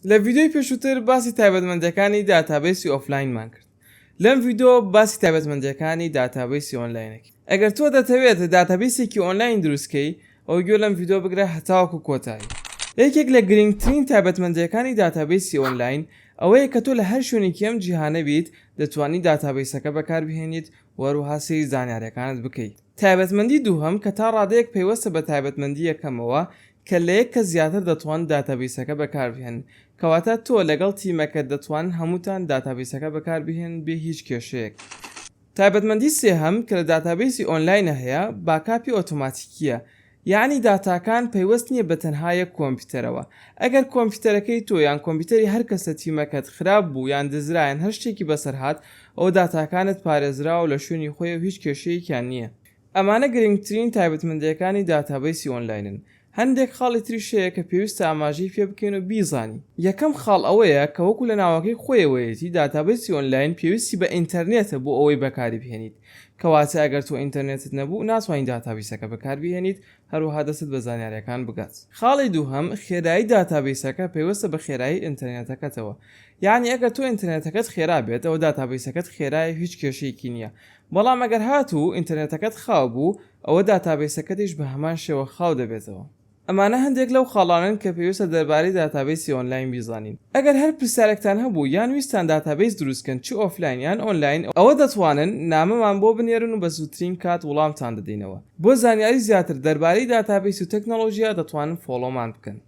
لە ڤیدۆی پێشووتر باسی تایبەتمەندەکانی داتابیسی ئۆفلاینمان کرد. لەم ڤیدۆ باسی تایبەتمەندەکانی داتابیسی ئۆنلاینەکە. ئەگەر تۆ دەتەوێت داتابیسێکی ئۆنلاین دروستکەی ئەو گوێ لەم ڤیدۆ بگرە هەتاوەکو کۆتایی. یەکێک لە گرنگترین تایبەتمەندیەکانی داتابیسی ئۆنلاین ئەوەیە کە تۆ لە هەر شوێنێکی ئەم جیهانە بیت دەتوانیت داتابیسەکە بەکاربهێنیت وەروەها سەیری زانیاریەکانت بکەیت. تایبەتمەندی دووهەم کە تا ڕادەیەک پەیوەستە بە تایبەتمەندی یەکەمەوە کە لە یەک کە زیاتر دەتوان داتابیسەکە بەکاربهێن، کەواتە تۆ لەگەڵ تیمەکە دەتوان هەمووتان داتابیسەکە بەکاربهێن بێ هیچ کێشەیەک. تایبەتمەندی سێهەم کە لە داتابیسی ئۆنلاینە هەیە باکاپی ئۆتۆماتیکیە، یعنی داتاکان پەیوەست نییە بە تەنها یەک کۆمپیوتەرەوە. ئەگەر کۆمپیوتەرەکەی تۆ یان کۆمپیوتەری هەر کەس لە تیمەکەت خراپ بوو یان دزرایان هەر شتێکی بەسەرهات ئەو داتاکانت پارێزراوە لە شوێنی خۆی و هیچ کێشەیەکیان نییە. ئەمانە گرنگترین تایبەتمەندیەکانی داتابیسی ئۆنلاینن. هەندێک خاڵی تریشەیە کە پێویستە ئاماژەی پێ بکەین و بیزانی. یەکەم خاڵ ئەوەیە کە وەکو لە ناوەکەی خۆیەوەیەتی داتابیسی ئۆنلاین پێویستی بە ئینتەرنێتە بۆ ئەوەی بەکاری بهێنیت، کەواتە ئەگەر تۆ ئینتەرنێتت نەبوو ناتوانین داتابیسەکە بەکاربهێنیت هەروەها دەست بە زانیاریەکان بگات. خاڵی دووهەم خێرایی داتابیسەکە پێوەستە بە خێرایی ئینتەرنێتەکەتەوە، یعنی ئەگەر تۆ ئینتەرنێتەکەت خێرا بێت ئەوە داتابیسەکەت خێرایە هیچ کێشەیەکی نییە، بەڵام ئەگەر هاتوو ئینتەرنێتەکەت خاو بوو ئەوە داتابیسەکەتیش بە هەمان شێوە خاو دەبێتەوە. ئەمانە هەندێک لەو خاڵانن کە پێویستە دەربارەی داتابیسی ئۆنلاین بیزانین. ئەگەر هەر پرسیارێکتان هەبوو یان ویستان داتابیس دروستکەن چ ئۆفلاین یان ئۆنلاین ئەوە دەتوانن نامەمان بۆ بنێرن و بە زووترین کات وڵامتان دەدەینەوە. بۆ زانیاری زیاتر دەربارەی داتابیس و تەکنۆلۆژیا دەتوانن فۆلۆمان بکەن.